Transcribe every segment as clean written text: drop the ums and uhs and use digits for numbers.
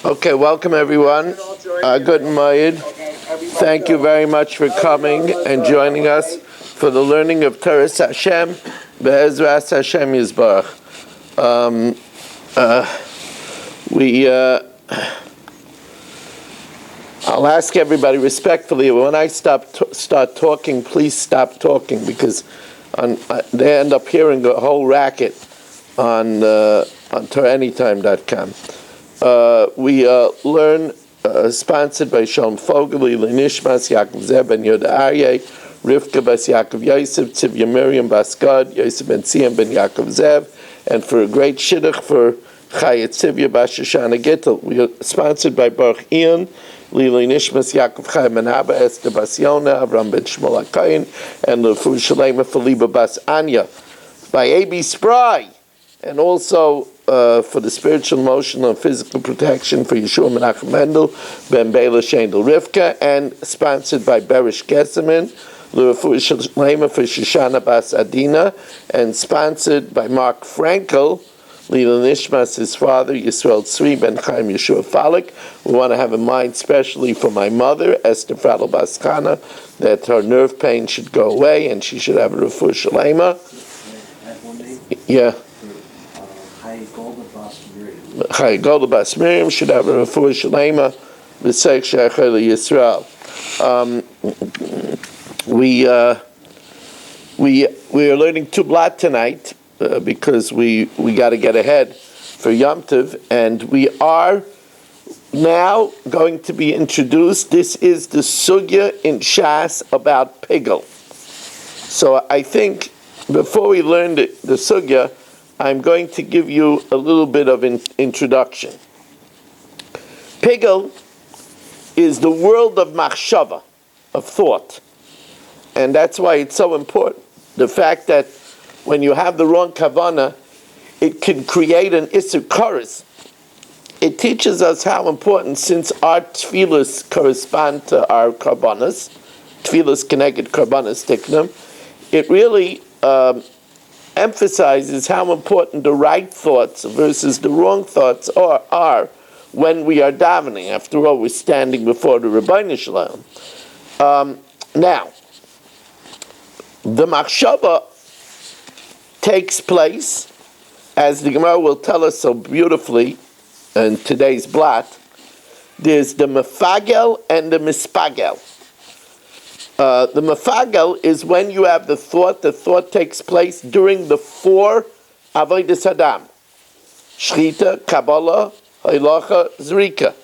Okay, welcome everyone. Good Mayid. Thank you very much for coming and joining us for the learning of Torah Hashem, Be'ezras Hashem Yisbarach. I'll ask everybody respectfully, when I start talking, please stop talking, because they end up hearing a whole racket on TorahAnytime.com. We learn, sponsored by Shalom Fogel, Nishmas, Yaakov Zev ben Yoda Aryeh, Rivka bas Yaakov Yosef, Tzivya Miriam bas Gad, Yosef ben Tzion ben Yaakov Zev, and for a great shidduch for Chayet Tzivya bas Shoshana Gittel. We are sponsored by Baruch Ian, Lili Nishmas, Yaakov Chaim ben Abba, Esther bas Yona, Avram ben Shmuel HaKohen, and Lefu Shalema for Liba bas Anya, by A.B. Spry, and also for the spiritual, emotional, and physical protection for Yeshua Menachem Mendel, Ben Bela Shendel Rivka, and sponsored by Berish Gesemin, L'Refu Shalema for Shoshana Bas Adina, and sponsored by Mark Frankel, Lila Nishmas, his father, Yisrael Tzvi Ben Chaim Yeshua Falik. We want to have in mind especially for my mother, Esther Fradel Bas Chana, that her nerve pain should go away and she should have a Refu Shalema. Yeah. Chai Golda Bas Miriam should have a Refuah Shalema B'Seich She'achar Yisrael. We are learning Tublat tonight because we got to get ahead for Yom Tov, and we are now going to be introduced. This is the sugya in Shas about Pigel. So I think before we learn the sugya, I'm going to give you a little bit of introduction. Pigel is the world of machshava, of thought. And that's why it's so important. The fact that when you have the wrong kavanah, it can create an isur koros. It teaches us how important, since our tefillas correspond to our karbanas, tefillas connected karbanas tiknum, it really emphasizes how important the right thoughts versus the wrong thoughts are when we are davening. After all, we're standing before the Rebbeinu Shalom. Now, the machshava takes place, as the Gemara will tell us so beautifully in today's blot. There's the mefagel and the mispagel. The mefagel is when you have the thought takes place during the four avodas Adam: Shchita, Kabbalah, Halacha, Zrika.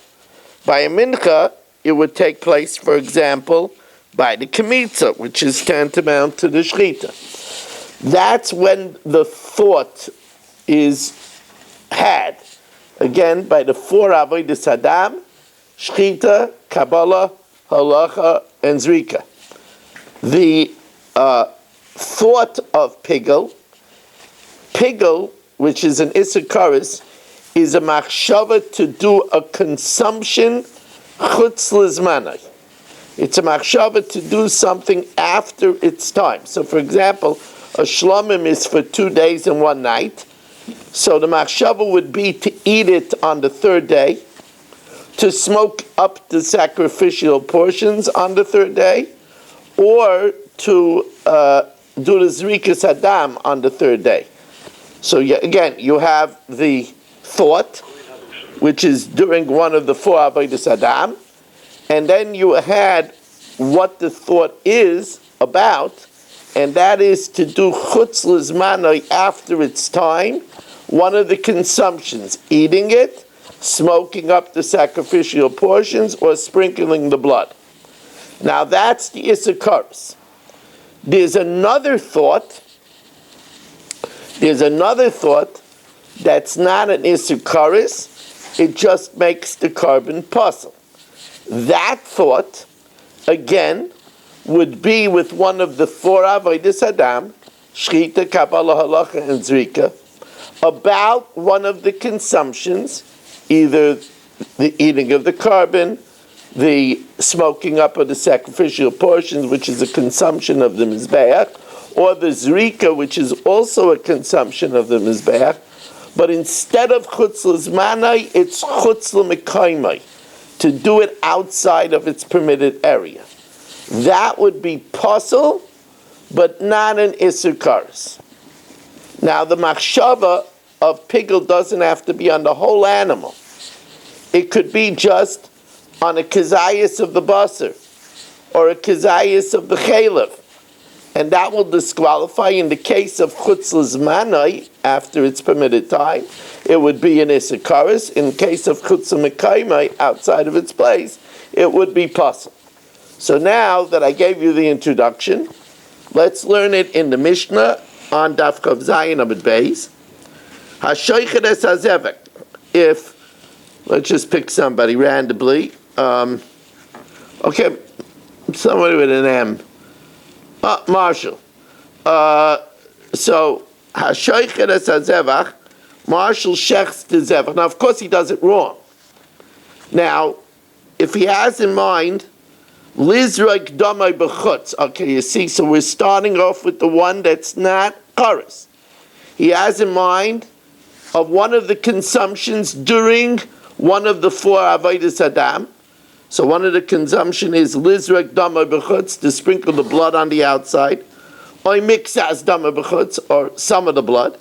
By a mincha, it would take place, for example, by the Kemitza, which is tantamount to the Shchita. That's when the thought is had. Again, by the four avodas Adam: Shchita, Kabbalah, Halacha, and Zrika. The thought of Pigel, which is an isur koros, is a machshava to do a consumption chutz lizmanai. It's a machshava to do something after its time. So, for example, a shlomim is for 2 days and 1 night. So the machshava would be to eat it on the third day, to smoke up the sacrificial portions on the third day, or to do the Zrikas Adam on the third day. So again, you have the thought, which is during one of the four avodas Adam, and then you had what the thought is about, and that is to do chutz lizmanai after its time, one of the consumptions, eating it, smoking up the sacrificial portions, or sprinkling the blood. Now that's the isur koros. There's another thought that's not an isur koros, it just makes the carbon puzzle. That thought, again, would be with one of the four avodas Adam, Shchita, Kabbalah, Halacha, and Zrika, about one of the consumptions, either the eating of the carbon, the smoking up of the sacrificial portions, which is a consumption of the Mizbeach, or the Zrika, which is also a consumption of the Mizbeach, But instead of chutz l'zmanai, it's chutz l'mekaymai, to do it outside of its permitted area. That would be possible, but not an isur kares. Now, the machshava of pigel doesn't have to be on the whole animal. It could be just on a kazayas of the basar, or a kazayas of the chalev. And that will disqualify. In the case of chutz l'zmanai, after its permitted time, it would be an isur kares. In case of chutz l'mekaymai, outside of its place, it would be possible. So now that I gave you the introduction, let's learn it in the Mishnah on Daf Kav Zayin Amud Beis. Hashoichet es hazevek. If, let's just pick somebody randomly. Okay, somebody with an M. Marshall. So, Hashoichet es hazevach, Marshall shechs the zevach. Now, of course, he does it wrong. Now, if he has in mind, Lizrak damai b'chutz. Okay, you see, so we're starting off with the one that's not kares. He has in mind of one of the consumptions during one of the 4 avodas adam. So one of the consumption is Lizrak damai b'chutz, to sprinkle the blood on the outside, or mixas damai b'chutz, or some of the blood.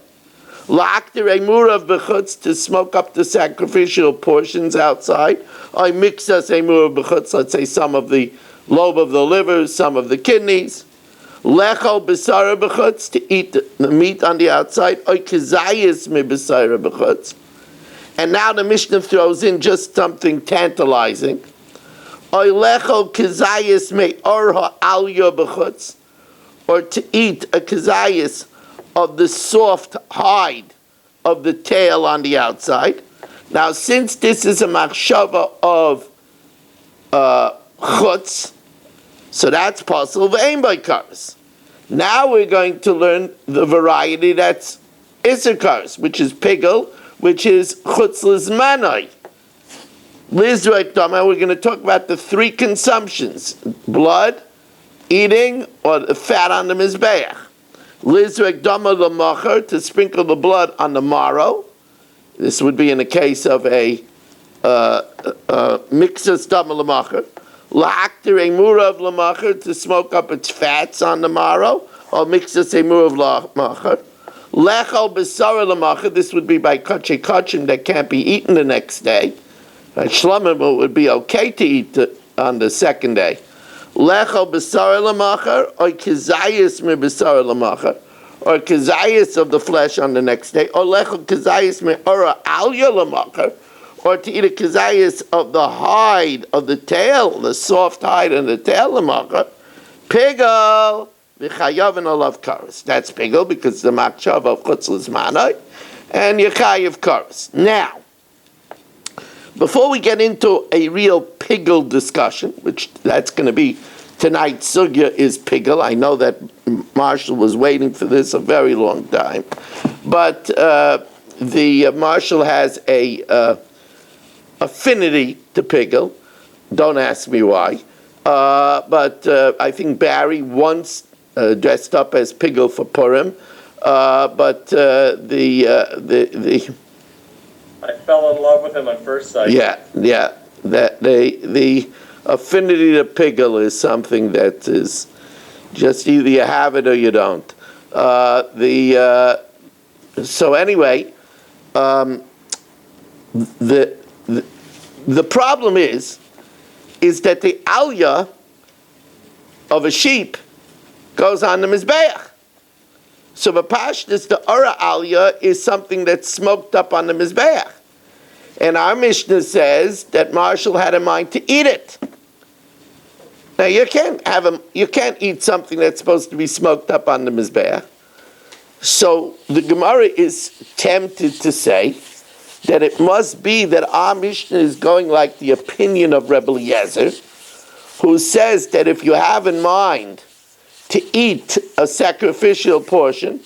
La'aktir emurav b'chutz, to smoke up the sacrificial portions outside. I mixas emurav b'chutz, let's say some of the lobe of the liver, some of the kidneys. Lechol b'sara b'chutz, to eat the meat on the outside. I kizayis mi b'sara b'chutz. And now the Mishnah throws in just something tantalizing. I lechol kizayis mi orha alya b'chutz, or to eat a kizayis of the soft hide of the tail on the outside. Now, since this is a machshava of chutz, so that's possible. V'ein by kares. Now we're going to learn the variety that's isur kares, which is pigel, which is chutz l'zmanai. Lizrak damai. We're going to talk about the 3 consumptions: blood, eating, or the fat on the mizbeach. Lizrak damai l'machar, to sprinkle the blood on the marrow. This would be in the case of a mixas damai l'machar. La'aktir emurav l'machar, to smoke up its fats on the marrow, or mixas emurav l'machar. Lechol b'sara l'machar, this would be by kachei kachim that can't be eaten the next day. Shlomim would be okay to eat on the second day. Lechol b'sara l'machar, or kizayis mi b'sara l'machar, or kizayis of the flesh on the next day, or lechol kizayis mi ora alya l'machar, or to eat a kizayis of the hide of the tail, the soft hide of the tail l'machar. Pigel v'chayavin olav kares. That's pigel because the machshava of chutz l'zmanai, and yechayev kares. Now, before we get into a real pigel discussion, which that's going to be tonight's sugya is pigel. I know that Marshall was waiting for this a very long time, but the Marshall has a affinity to pigel. Don't ask me why, but I think Barry once dressed up as pigel for Purim, but the I fell in love with him at first sight. Yeah. That the affinity to pigel is something that is just either you have it or you don't. So anyway, the problem is that the alya of a sheep goes on the mizbeach. So b'pashtus, the ora alya is something that's smoked up on the mizbeach. And our Mishnah says that Marshall had in mind to eat it. Now you can't eat something that's supposed to be smoked up on the mizbeach. So the Gemara is tempted to say that it must be that our Mishnah is going like the opinion of Rebbe Eliezer, who says that if you have in mind to eat a sacrificial portion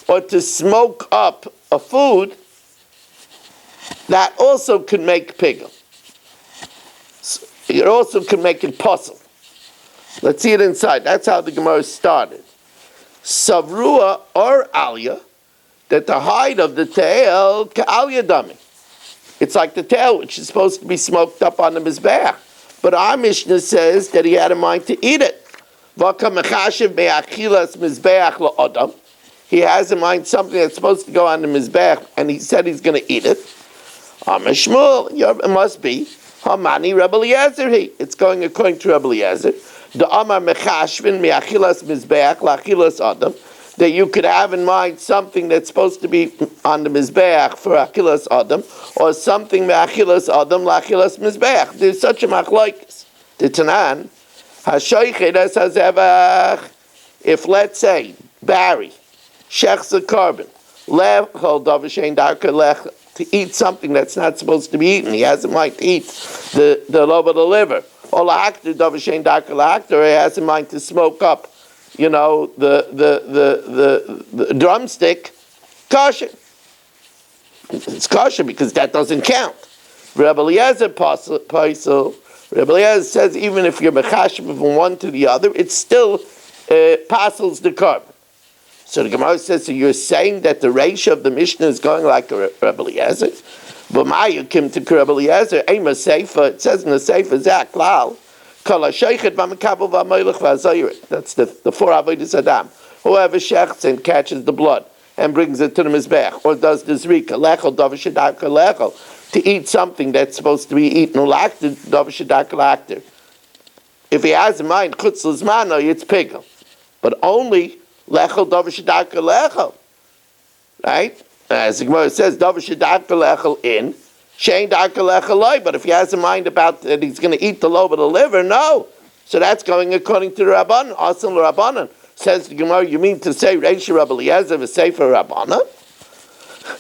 or to smoke up a food, that also could make pigel. It also could make it possible. Let's see it inside. That's how the Gemara started. Savrua or alya that the hide of the tail, ka'al yadami. It's like the tail, which is supposed to be smoked up on the mizbeach. But our Mishnah says that he had in mind to eat it. He has in mind something that's supposed to go on the mizbeach, and he said he's going to eat it. It must be Hamani Rebbe Eliezer. It's going according to Rebbe Eliezer. The Amar Mechashvin Me'achilas Mizbeach L'Achilas Adam. That you could have in mind something that's supposed to be on the Mizbeach for Achilas Adam, or something Me'achilas Adam L'Achilas Mizbeach. There's such a machlokes. The Tanan, Hashoichet es HaZevach, if let's say, Barry, shechs a carbon, lechol davashein darka lech, to eat something that's not supposed to be eaten, he has in mind to eat the lobe of the liver, or lahakter davashein darka lahakter, he has in mind to smoke up, the drumstick, kosher. It's kosher because that doesn't count. Rebbe Eliezer Paisel, Rebbe Eliezer says even if you're mechashiv from one to the other, it still passes the carbon. So the Gemara says, so you're saying that the ratio of the Mishnah is going like a Rebbe Eliezer? But Maya came to Rebbe Eliezer, Ema Seifa, it says in the Seifa, Zak Lal, Kala Sheichet V'Mekabel V'Amelech V'Azayret. That's the four Avodas Adam. Whoever shechts and catches the blood and brings it to the Mizbech, or does the Zrika, Lechel, Davashadaka Lechel, to eat something that's supposed to be eaten, Ulakter, Davashadaka Lakter. If he has in mind, Chutz L'Zmano, it's Pigel. But only Lechel, Davashadaka Lechel. Right? As the Gemara says, Davashadaka Lechel in, Shein Darka Lechel loy. But if he has in mind about that he's going to eat the lobe of the liver, no. So that's going according to the Rabbanan, Asim Rabbanan. Says the Gemara, you mean to say Reish Rebbe Eliezer v'Sefer Rabbanan?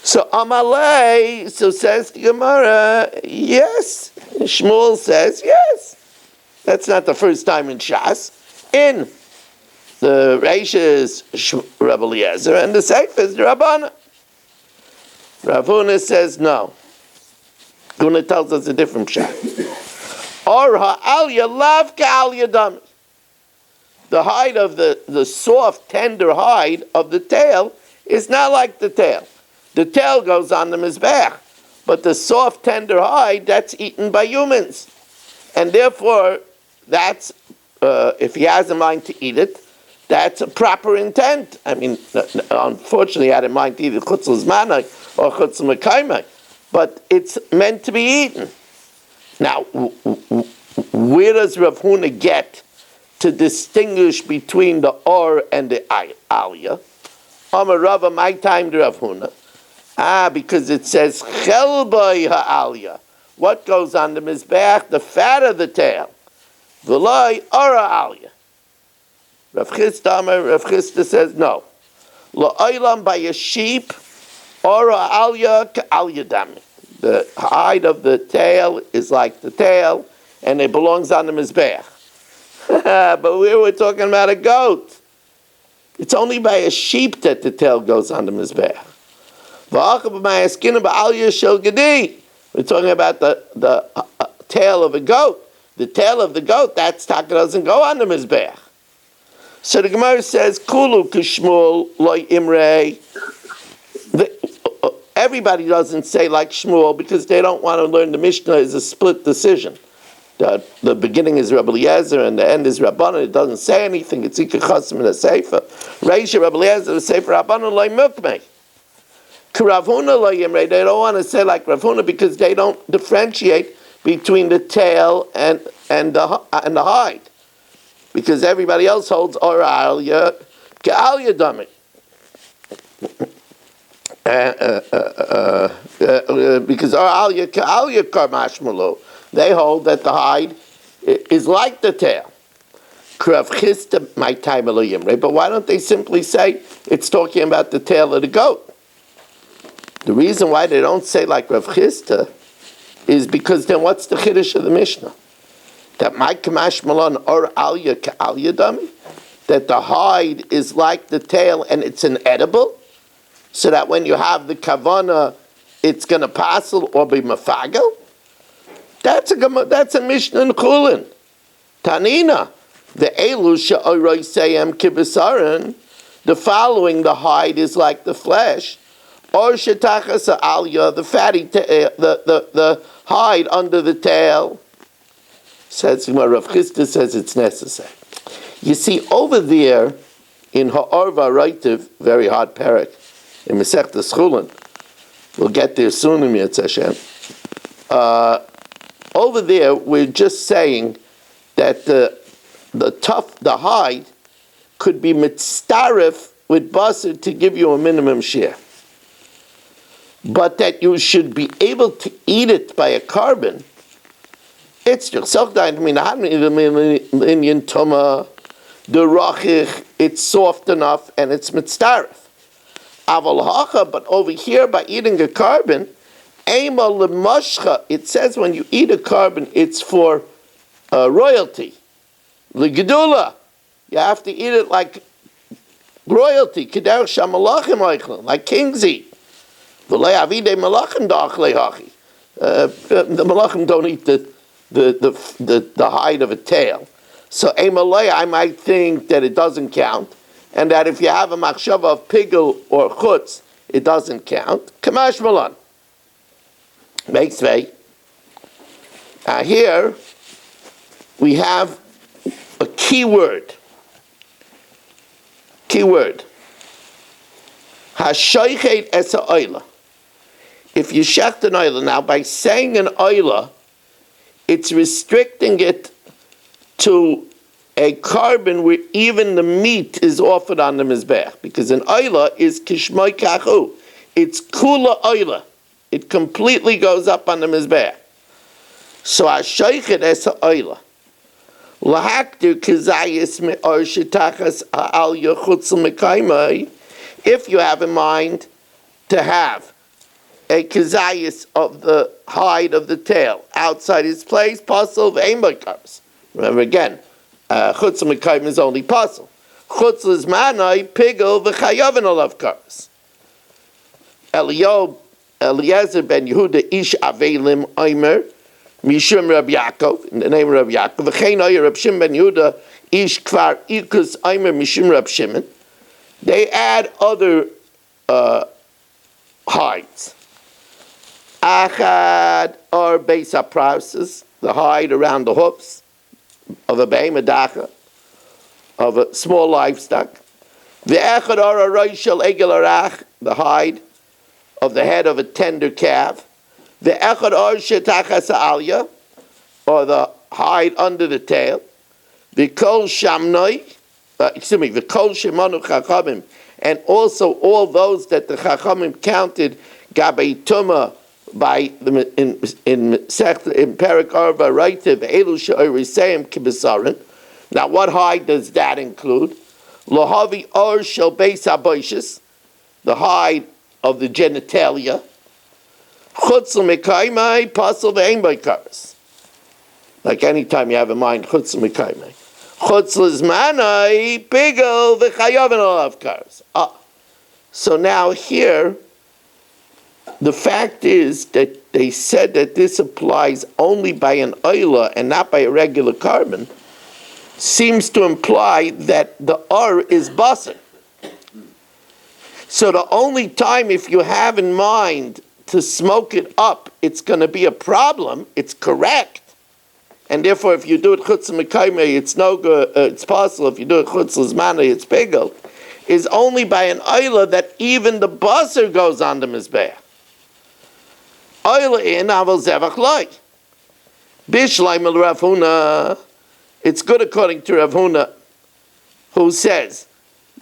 So Amalei, so says the Gemara, yes. Shmuel says yes. That's not the first time in Shas. In the Reish is Rebbe Eliezer and the Sefer is the Rabbanan. Rav Huna says no. Huna tells us a different shot. Or ha'alya lav ka'alya dam. The hide of the soft, tender hide of the tail is not like the tail. The tail goes on the mizbeach, but the soft, tender hide, that's eaten by humans. And therefore, that's, if he has in mind to eat it, that's a proper intent. I mean, unfortunately, he had in mind to eat chutz l'zmanai or chutz l'mekaimai, but it's meant to be eaten. Now, where does Rav Huna get to distinguish between the or and the aliyah? Amar Rava, my time to Rav Huna. Because it says chelboi ha'aliyah. What goes on the mizbeach? The fat of the tail. V'loi ora aliyah. Rav Chisda says no. La'olam by a sheep, ora aliyah ka'aliyah dami. The hide of the tail is like the tail, and it belongs on the mizbeach. But we were talking about a goat. It's only by a sheep that the tail goes on the mizbeach. We're talking about the tail of a goat. The tail of the goat, that taka doesn't go on the mizbeach. So the Gemara says, Kulu k'shmuel loy imrei. Everybody doesn't say like Shmuel because they don't want to learn the Mishnah is a split decision. The beginning is Rebbe Eliezer and the end is Rabbanan. It doesn't say anything. It's Ikar Chasim in a Sefer. Reish Rebbe Eliezer, the Sefer Rabbanan loy milkmei. Rav Huna loy imrei. They don't want to say like Rav Huna because they don't differentiate between the tail and the hide. Because everybody else holds or aliyah ka'aliyah dami. Because or aliyah ka'aliyah karmashmalo, they hold that the hide is like the tail. Krav Chisda my time right? But why don't they simply say it's talking about the tail of the goat? The reason why they don't say like Rav Chisda is because then what's the chiddush of the Mishnah? That my kamash malon or aliyah ka'aliyah dami, that the hide is like the tail and it's an edible, so that when you have the kavana, it's going to passel or be mafagel. That's a Mishnah in Chulin. Tanina, the elu she'oray sayem kibisaran, the following, the hide is like the flesh. or shetachas alya, the fatty, the hide under the tail. Says Rav Chisda says it's necessary. You see over there in Ha'arva Raitiv, very hard parak in Masechtas Chulin. We'll get there soon in Yetz Hashem. Over there, we're just saying that the hide could be mitzaref with basar to give you a minimum share, but that you should be able to eat it by a carbon. It's just the rachich. It's soft enough and it's mitzaref. Aval hacha, but over here by eating a carbon. It says when you eat a carbon, it's for royalty. L'gedula, you have to eat it like royalty. K'derech shamalachim like kings eat. V'lei avidei malachim da'achlei hachi. The malachim don't eat the hide of a tail. So emalei, I might think that it doesn't count, and that if you have a machshava of pigel or chutz, it doesn't count. Kamash malan. Makes way. Here we have a key word. Hashoichet es ha'oila. If you shecht an oila, now by saying an oila, it's restricting it to a carbon where even the meat is offered on the mizbech, because an oila is kishmoi kachu. It's kula oila. It completely goes up on the mizbech. So hashoichet es ha'oila. Lahaktir kizayis me'or shetachas ha'al yechutz l'mekaymai. If you have in mind to have a kizayis of the hide of the tail outside its place, pasul v'ein b'kars. Remember again, chutz l'mekaymai is only pasul. Chutz l'zmanai pigel v'chayavin olav kars. Eliezer ben Yehuda ish avelim oimer mishum Rab Yaakov, in the name of Rab Yaakov. V'chein oyer Rab Shimon ben Yehuda ish kvar ikus oimer mishum Rab Shimon. They add other hides. Achad or beis haprauses, the hide around the hoofs of a behemoth dacha, of a small livestock. Ve'echad or a roish shel egel arach, the hide of the head of a tender calf. The echad or shetachas alya, or the hide under the tail. The kol shamnoi, the kol shemanu chachamim, and also all those that the chachamim counted gabei tuma by the in Perek Arba Raitiv elu she'oriseim kibesarin. Now, what hide does that include? Lohavi or shel beis haboishes, the hide of the genitalia. Chutz l'mekaymai pasul v'ein b'karas. Like any time you have in mind chutz l'mekaymai. Chutz l'zmanai pigel v'chayavin olav karas. So now here, the fact is that they said that this applies only by an oila and not by a regular carbon, seems to imply that the or is basar. So the only time if you have in mind to smoke it up, it's going to be a problem. It's correct, and therefore, if you do it chutz l'mekaymai, it's no good. It's possible. If you do it chutz l'zmanai, it's pigel. Is only by an oila that even the basar goes on the mizbeach. Oila in aval zevach loy. Bishleim el Rav Huna. It's good according to Rav Huna, who says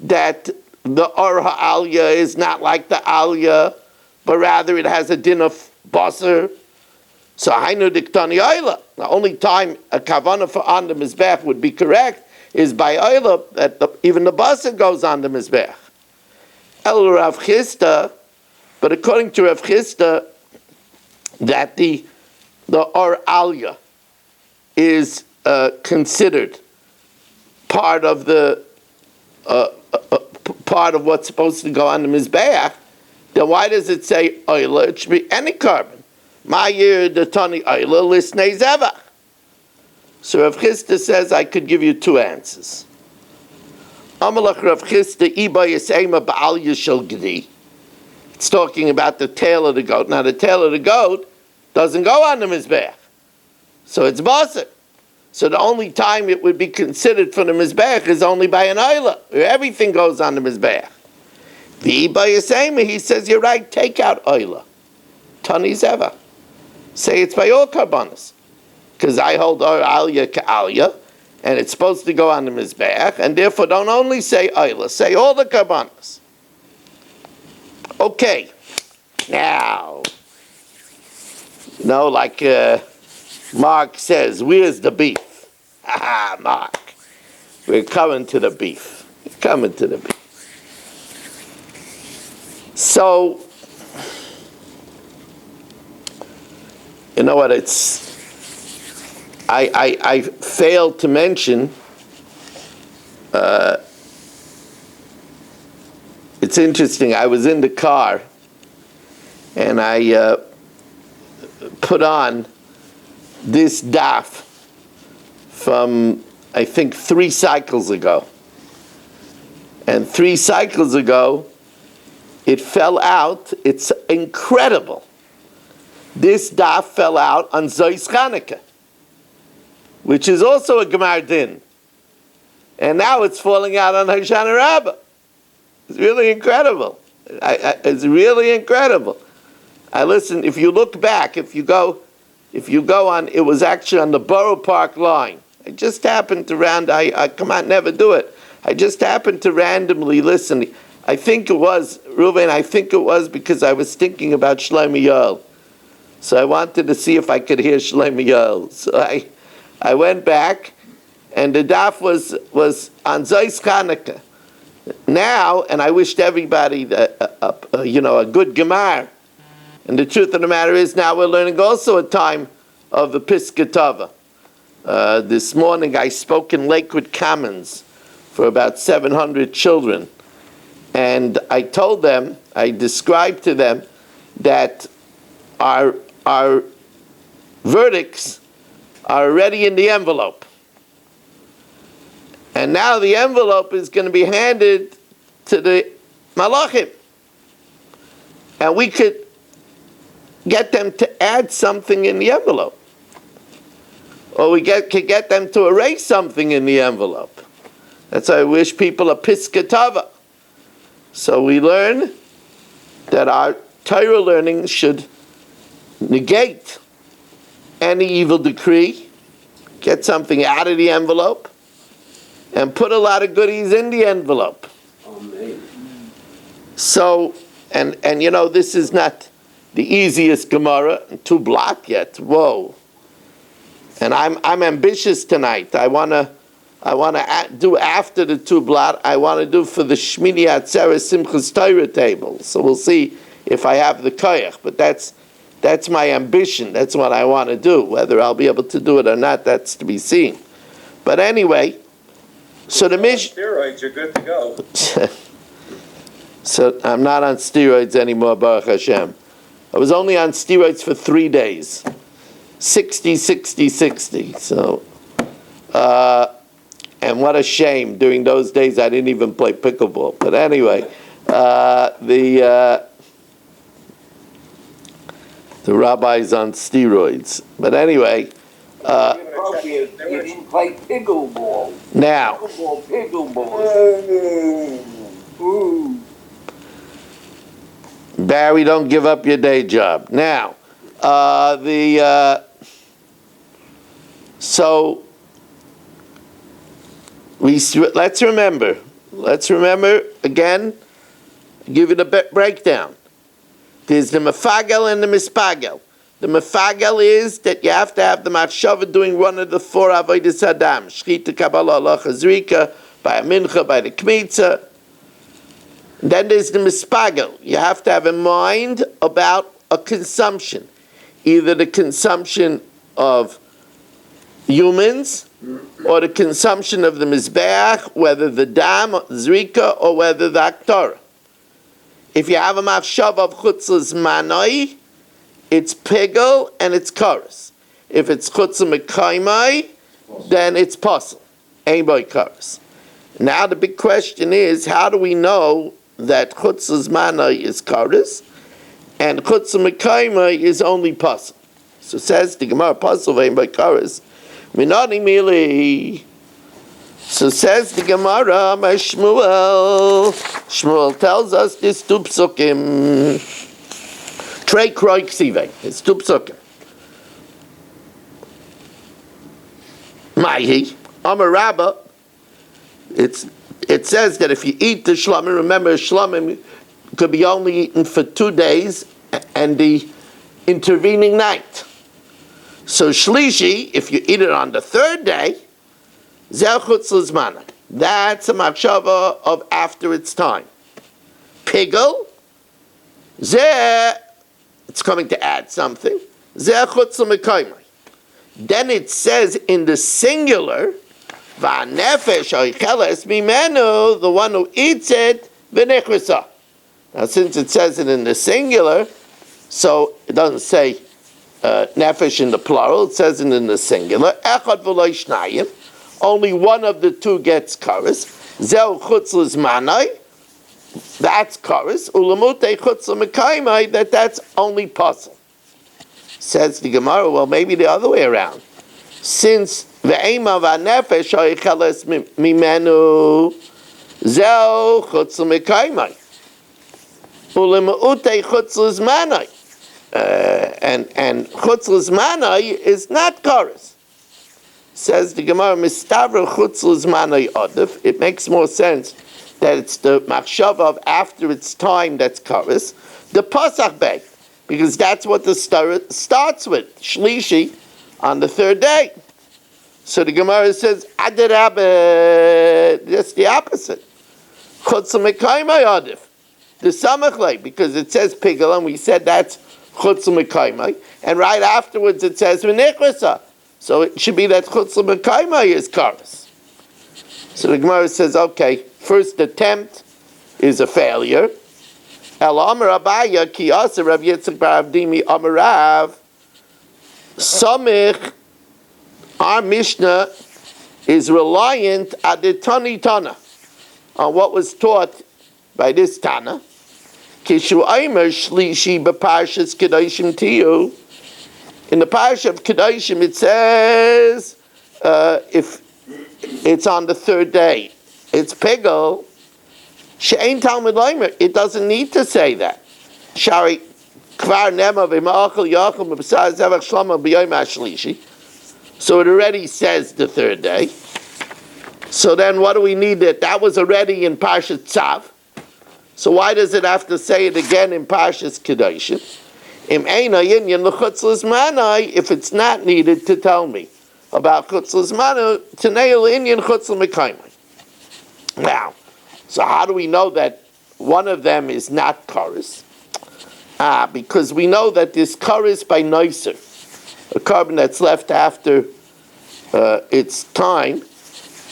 that the or ha'alya is not like the alya, but rather it has a din of basar. So hainu diktani oila. The only time a kavana for on the mizbech would be correct is by oila, that even the basar goes on the mizbech. El Rav Chisda, but according to Rav Chisda, that the or alya is considered part of the part of what's supposed to go on the mizbeach, then why does it say oila? It should be any carbon. Ma'yir the tani oila lisnei zevach. So Rav Chisda says I could give you two answers. Amalach Rav Chisda iba yisema ba'al yishel gedi. It's talking about the tail of the goat. Now the tail of the goat doesn't go on the Mizbeach. So it's Basar. So the only time it would be considered for the Mizbeach is only by an Oila, where everything goes on the Mizbeach. The Ibayasema, he says, you're right, take out Oila. Tani Zeva. Say it's by all Karbanas. Because I hold Alya Ka'alya, and it's supposed to go on the Mizbeach, and therefore don't only say Oila, say all the Karbanas. Okay, now, like Mark says, where's the beef? Mark, we're coming to the beef. So, you know what, I failed to mention, it's interesting, I was in the car, and I put on this daf from, I think, 3 cycles ago. And 3 cycles ago, it fell out. It's incredible. This daf fell out on Zois Chanukah, which is also a Gemar Din. And now it's falling out on Hoshana Rabbah. It's really incredible. It's really incredible. Listen, if you look back, if you go on, it was actually on the Borough Park line. I just happened to I come out, never do it. I just happened to randomly listen. I think it was, Reuven, because I was thinking about Shlomo Yoel. So I wanted to see if I could hear Shlomo Yoel. So I went back, and the daf was on Zois Chanukah. Now, and I wished everybody a good Gemar. And the truth of the matter is, now we're learning also a time of the Piska Tava. This morning I spoke in Lakewood Commons for about 700 children. And I told them, I described to them that our verdicts are already in the envelope. And now the envelope is going to be handed to the Malachim. And we could get them to add something in the envelope. Or we could get them to erase something in the envelope. That's why I wish people a Piska Tava. So we learn that our Torah learning should negate any evil decree, get something out of the envelope, and put a lot of goodies in the envelope. Amen. So, and this is not the easiest Gemara, 2 block yet. Whoa! And I'm ambitious tonight. I wanna do after the 2 blot. I want to do for the Shmini Atzeres Simchas Torah table. So we'll see if I have the koyach. But that's my ambition. That's what I want to do. Whether I'll be able to do it or not, that's to be seen. But anyway, so the Mishnah. Steroids, you're good to go. So I'm not on steroids anymore, Baruch Hashem. I was only on steroids for 3 days. 60. So, and what a shame. During those days, I didn't even play pickleball. But anyway, the rabbi's on steroids. But anyway, You didn't play pickleball. now, Pickleball. Ooh. Barry, don't give up your day job. Now, so let's remember again. Give it a breakdown. There's the mefagel and the mispagel. The mefagel is that you have to have the machshava doing one of the 4 avodas adam: shchita, kabbalah, halacha, zrika, by a mincha, by the kmitza. Then there's the mispagel. You have to have in mind about a consumption, either the consumption of humans or the consumption of the mizbeach, whether the dam, zrika, or whether the aktorah. If you have a machshava of chutzlas manoi, it's pigel and it's chorus. If it's chutzah mekaimai, then it's posel. Ein boy chorus. Now the big question is, how do we know that chutz l'zmanai is kares, and chutz l'mekaymai is only pasal. So says the Gemara, pasal vein by kares, minani mili. So says the Gemara, my Shmuel. Shmuel tells us this two psukim. Trei kroi ksive. It's two psukim. Maihi, Amar Rabba. It says that if you eat the shlamim, remember shlamim could be only eaten for 2 days and the intervening night. So shlishi, if you eat it on the 3rd day, zeh chutz l'zmana. That's a machshava of after its time. Pigel, zeh, it's coming to add something. Zeh chutz l'mekaymai. Then it says in the singular, va'nefesh oicheles mimenu, the one who eats it, v'nechrisa. Now since it says it in the singular, so it doesn't say nefesh in the plural, it says it in the singular. Echad v'lo shnayim, only one of the two gets kares. Zeu chutz l'zmanai, that's kares. Ulamutei chutz l'mekaymai, that's only pasal. Says the Gemara, well, maybe the other way around. Since ve'ema va'nefesh ha'yicheles mimenu zeu chutz l'mekaymai u'lema'utei chutz l'zmanai, and chutz l'zmanai is not kares. Says the Gemara, mistavra chutz l'zmanai adif. It makes more sense that it's the machshava of after its time that's kares. The pasach beg, because that's what the starts with, shlishi, on the 3rd day. So the Gemara says, adarabah, just the opposite. Chutz l'mekaymai adif. The samachlei, because it says pigel, and we said that's chutz l'mekaymai, and right afterwards it says v'nechrasa. So it should be that chutz l'mekaymai is kares. So the Gemara says, okay, first attempt is a failure. El Amar Abaya ki asa Rav Yitzchak bar Avdimi Amar Rav Samich. Our Mishnah is reliant at the Tana on what was taught by this Tana. Kishu Aimer Shlishi b'Parshas Kedoshim Tiyu. In the Parsha of Kedoshim it says if it's on the 3rd day, it's pigel. She'ein Talmud Leimer. It doesn't need to say that. Shari kvar nema v'ma'achal yachal m'b'sar zevach shlama b'yoyim ha'shlishi. So it already says the 3rd day. So then what do we need that? That was already in Parshat Tzav. So why does it have to say it again in Parshas Kedoshim? Im eina yinyan l'chutz l'zmanai, if it's not needed to tell me about chutz l'zmanai, t'neil inyan chutz l'mekaymai. Now, so how do we know that one of them is not kares? Because we know that this kares by noiser, a carbon that's left after its time,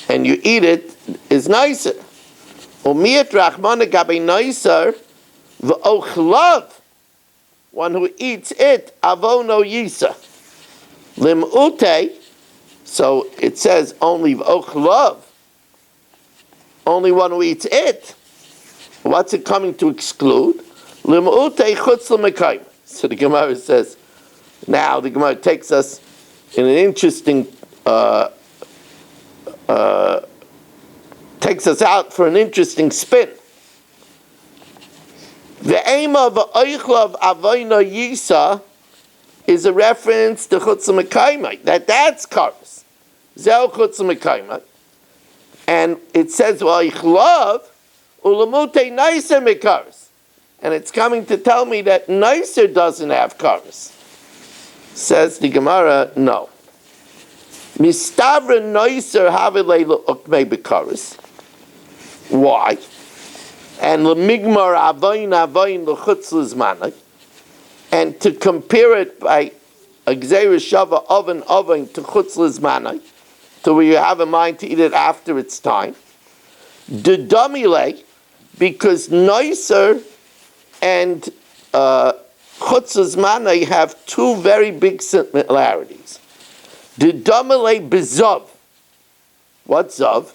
and you eat it, is noiser. Umiyat rachmana gabe noiser v'ochlav, one who eats it, avono yisa. Lim'ute, so it says only v'ochlav, only one who eats it. What's it coming to exclude? Lim'ute chutz l'mekayim. So the Gemara says, now the Gemara takes us in an interesting, takes us out for an interesting spin. The aim of oichlav avono yisa is a reference to chutz l'mekayim, that's kares. Zeu chutz l'mekayim. And it says, v'oichlav ulamute neiser mekares. And it's coming to tell me that neiser doesn't have kares. Says the Gemara, no. Mistavra neiser havilei l'ukmei bekares. Why? And l'migmar avoin l'chutz l'zmanai. And to compare it by a gzeira shava oven to chutz l'zmanai, so where you have in mind to eat it after its time. Dedamile, because noiser and chutz l'zmanai have two very big similarities. Dedamile bezav. What's zav?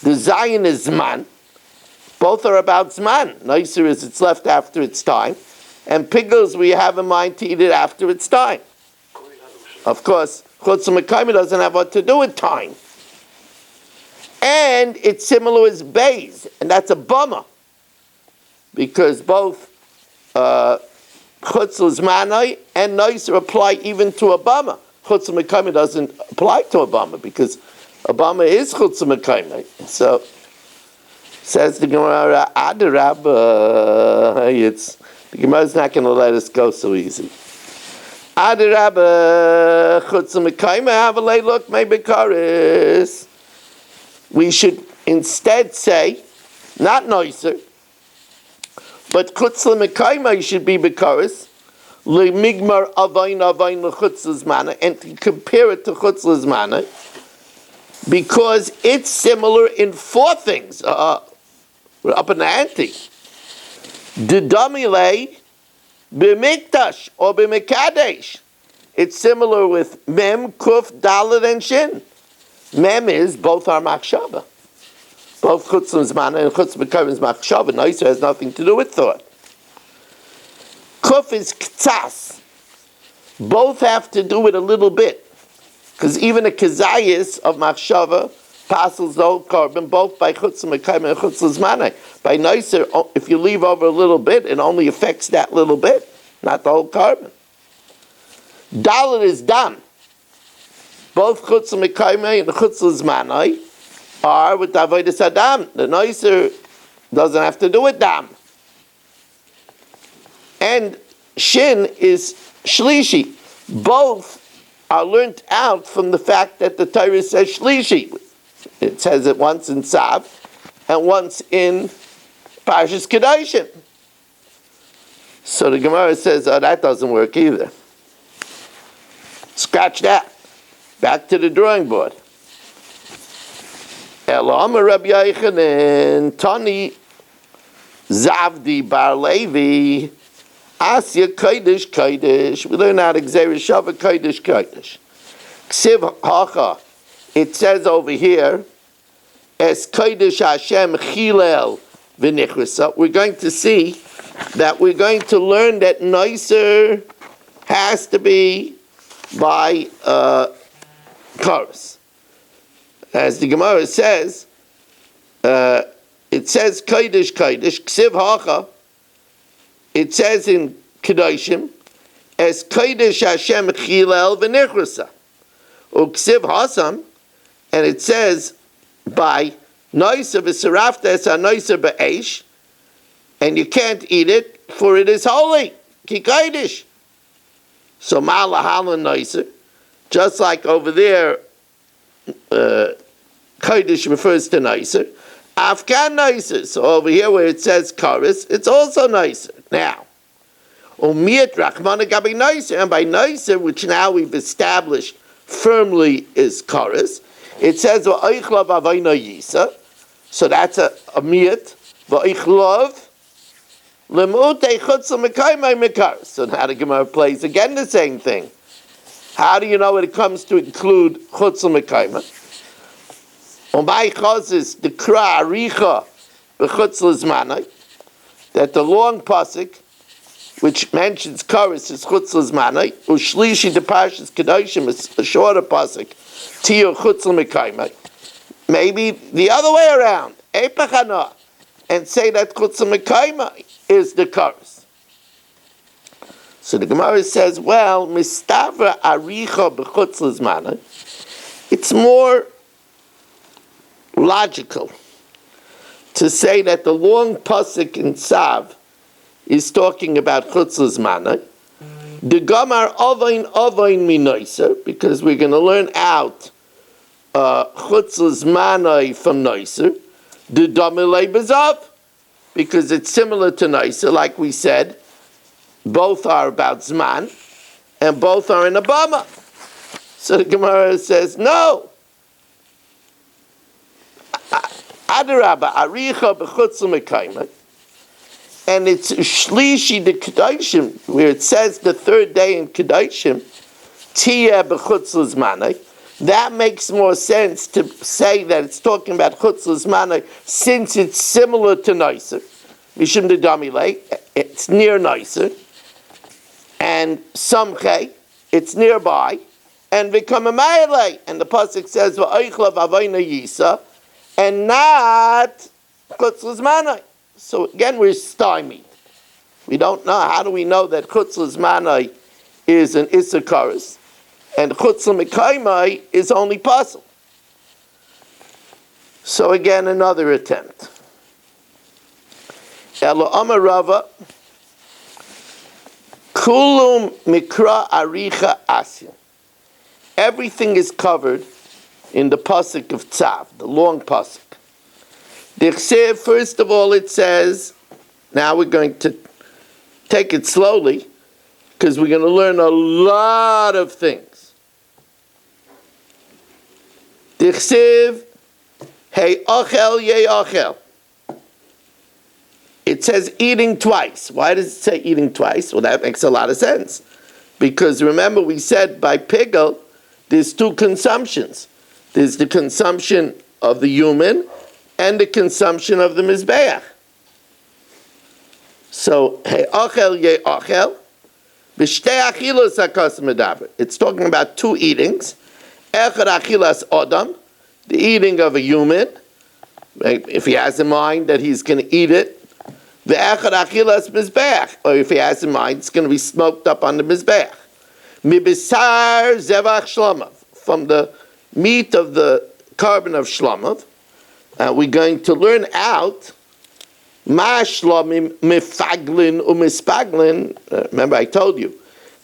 The zayin is zman, Both are about zman. Noiser is it's left after its time, and pickles we have in mind to eat it after its time. Of course, chutz mekayma doesn't have what to do with time. And it's similar as beis, and that's a bummer. Because both chutz l'zmanai and noiser apply even to a bummer. Chutz mekayma doesn't apply to a bummer, because a bummer is chutz mekayma. So, says the Gemara, Adarabba, the Gemara's not going to let us go so easy. Adarabba, chutz mekayma, havalei look, maybe karis. We should instead say, not noiser, but chutz mekayma should be bekaris, lemigmar avain lechutz l'zmana, and to compare it to chutz l'zmana, because it's similar in four things. We're up in the ante. Didamile b'mikdash or b'mikadesh. It's similar with mem, kuf, dalet, and shin. Mem is both are machshava. Both chutz l'zmana and chutz mekayma is machshava. Noiser has nothing to do with thought. Kuf is ktsas. Both have to do with a little bit. Because even a kazayis of machshava passes the whole carbon, both by chutz mekayma and chutz l'zmana. By noiser, if you leave over a little bit, it only affects that little bit, not the whole carbon. Dalet is dam. Both chutz mekayma and chutz l'zmana are with avodas adam. The noiser doesn't have to do with dam. And shin is shlishi. Both are learnt out from the fact that the Torah says shlishi. It says it once in Tzav and once in Parshas Kedoshim. So the Gemara says, oh, that doesn't work either. Scratch that. Back to the drawing board. Elam Rabbi Yochanan Tani Zavdi Bar Levi Asya Kodesh Kodesh. We learn how to Gzeir Shava Kodesh Kodesh. Ksiv Hacha. It says over here, Es Kodesh Hashem Chilel V'Nichrisa. We're going to see that we're going to learn that noiser has to be by chorus. As the Gemara says, it says Kodesh Kodesh, Ksiv Hacha. It says in Kedoshim, as Kodesh Hashem Chilel V'Nichrasa. Or Ksiv Hasam, and it says by Noiser V'Sarafta Es HaNoiser B'Eish, and you can't eat it, for it is holy. Ki Kodesh. So Ma'alahala Noiser, just like over there, Kodesh refers to Noiser. Afghan Noiser. So over here where it says Karis, it's also Noiser. Now, Umiyat Rachmana Gabi Noiser, and by Noiser, which now we've established firmly is Karis, it says V'Oichlav Avayna Yisa. So that's a miyat. V'Oichlav Lemutei Chutz L'Mekayma Mekaris. So now the Gemara plays again the same thing. How do you know when it comes to include Chutz L'Mekayma? Umay Chazis Dekra Aricha B'Chutz L'Zmanai, that the long pasuk which mentions Karis is Chutz L'Zmanai, Ushlishi de Parshas Kedoshim is a shorter pasuk, Tio Chutz L'Mekayma. Maybe the other way around, Epachana, and say that Chutz L'Mekayma is the Karis. So the Gemara says, well, Mistavra Aricha B'Chutz L'Zmanai, it's more logical to say that the long pasuk in Tzav is talking about Chutz L'Zmanai. The Gamar Ovain Mi Noiser, because we're going to learn out Chutz L'Zmanai from Noiser. The Damilei Bezav, because it's similar to Noiser, like we said. Both are about Zman, and both are in Abama. So the Gemara says, no. Adarabba, Aricha B'Chutz L'Mekayma. And it's Shlishi de Kedoshim, where it says the third day in Kedoshim, Tia B'Chutz L'Zmanai. That makes more sense to say that it's talking about chutzlas manai since it's similar to Noiser. Mishum de Damile, it's near Noiser. And Samche, it's nearby. And Vikamayele, and the pasuk says Va'oichlav Avayna Yisa, and not chutzlas manai. So again, we're stymied. We don't know. How do we know that chutzlas manai is an Issachar? And chutzla mekaymai is only puzzle. So again, another attempt. Elo Amar Rava, kulum mikra aricha asya. Everything is covered in the pasuk of Tzav, the long pasuk. Dichsev, first of all, it says, now we're going to take it slowly, because we're going to learn a lot of things. Dichsev, hey achel ye achel. It says eating twice. Why does it say eating twice? Well, that makes a lot of sense. Because remember, we said by pigel, there's two consumptions. There's the consumption of the human and the consumption of the mizbeach. So, hey achel ye achel. B'shtei achilos hakas medaber. It's talking about two eatings. Echad achilas adam, the eating of a human, if he has in mind that he's going to eat it. The echad achilas mizbeach, or if he has in mind it's going to be smoked up on the mizbeach. Mibisar zevach shlomav, from the meat of the carbon of shlomav. We're going to learn out ma shlomim mefaglin umispaglin. Remember I told you,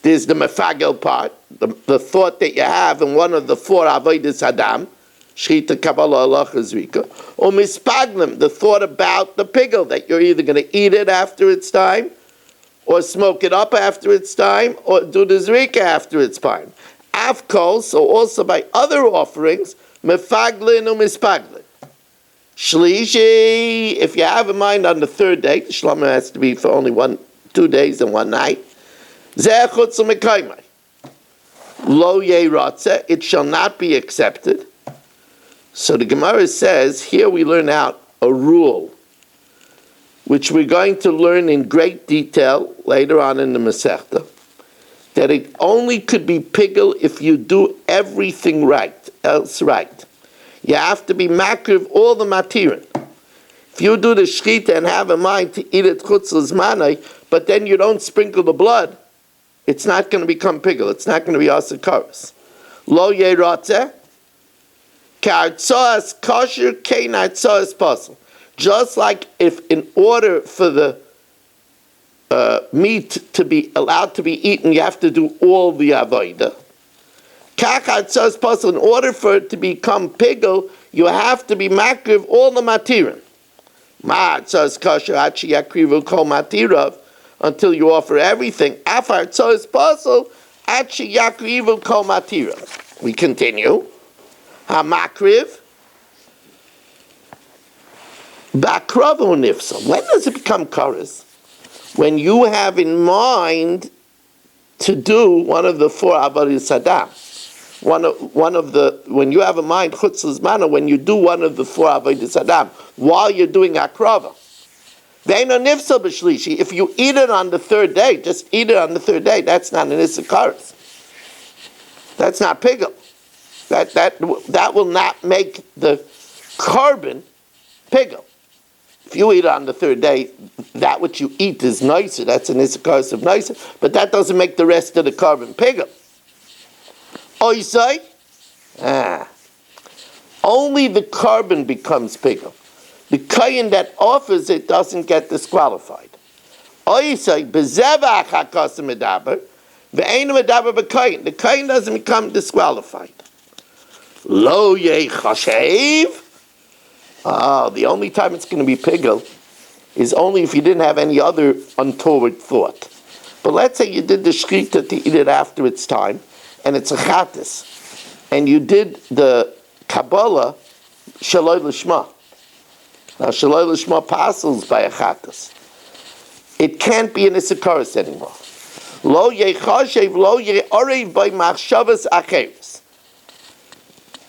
there's the mefagel part, the thought that you have in one of the four avodas Adam, Shchita, Kabbalah, Halacha, Zrika, or mispaglim, the thought about the pigel, that you're either going to eat it after its time, or smoke it up after its time, or do the Zrika after its time. Afkol, so also by other offerings, mefaglin or mispaglin. Shlishi, if you have in mind on the third day, the shlama has to be for only 2 days and 1 night. Zeh chutzah mekaymai. Lo ye ratzeh, it shall not be accepted. So the Gemara says, here we learn out a rule, which we're going to learn in great detail later on in the Masechta, that it only could be pigel if you do everything right, else right. You have to be makriv all the matirin. If you do the shchita and have in mind to eat it chutzlas manai, but then you don't sprinkle the blood, it's not going to become pigel. It's not going to be asakaris. Lo ye ratzeh, k'artzoas kosher, kein artzoas pasel. Just like if in order for the meat to be allowed to be eaten, you have to do all the avodah. Kach artzoas pasel, in order for it to become pigel, you have to be makriv all the matirin. Ma artzoas kosher, achi yakrivu kol matirav, until you offer everything. Afar tzos pasel, achi yakrivu kol matira. We continue. Hamakriv, bakravu nifsa. When does it become kares? When you have in mind to do one of the four avodas Adam. When you have in mind chutzlas manai, when you do one of the four avodas Adam, while you're doing akrava. If you eat it on the third day, just eat it on the third day, that's not an Issachar. That's not pigel. That will not make the carbon pigel. If you eat it on the third day, that which you eat is nicer, that's an Issachar of nicer, but that doesn't make the rest of the carbon pigel. Oisai, only the carbon becomes pigel. The kayin that offers it doesn't get disqualified. The kayin doesn't become disqualified. Lo ye chashev. The only time it's going to be pigel is only if you didn't have any other untoward thought. But let's say you did the shchita to eat it after its time, and it's a chatas, and you did the Kabbalah shaloi lishma. Now, shaloi lishma passes by a chatas. It can't be an Issachar anymore. Lo ye chashev, lo ye orev by machshavas acheres.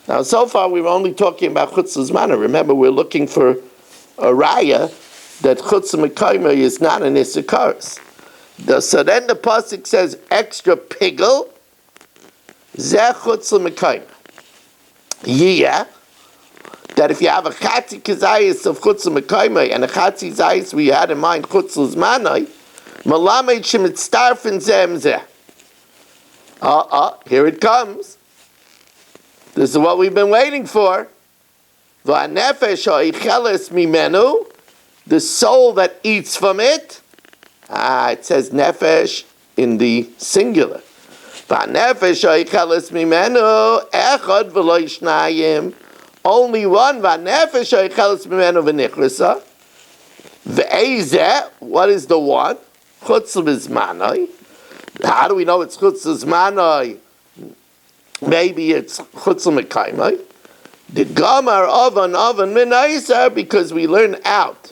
Now, so far we were only talking about chutz l'zmana. Remember, we're looking for a raya that chutz l'mekayma is not an isikaris. So then the pasuk says extra pigel zeh chutz l'mekayma. Yeah, that if you have a chatzi kazayis of chutz l'mekayma and a chatzi zayis we had in mind chutz l'zmana, malamed shemitztarfen zeh zeh. Here it comes. This is what we've been waiting for. V'anefesh ha'icheles mimenu, the soul that eats from it. It says nefesh in the singular. V'anefesh ha'icheles mimenu echad v'lo yishnayim. Only one. V'anefesh ha'icheles mimenu v'nichrisa. V'eizeh, what is the one? Chutz l'zmanai. How do we know it's chutz l'zmanai? Maybe it's chutz l'mekayma. The gamar oven minaisa, because we learn out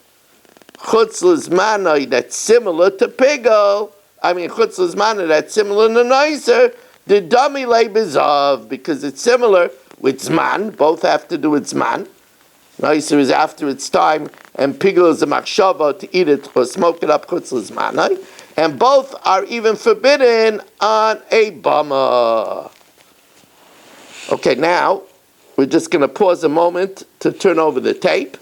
chutz l'zmanai that's similar to pigel. Chutz l'zmanai that's similar to nicer. The dummy lebezav, because it's similar with zman. Both have to do with zman. Nicer is after its time, and pigel is a machshava to eat it or smoke it up chutz l'zmanai. And both are even forbidden on a bama. Okay, now we're just going to pause a moment to turn over the tape.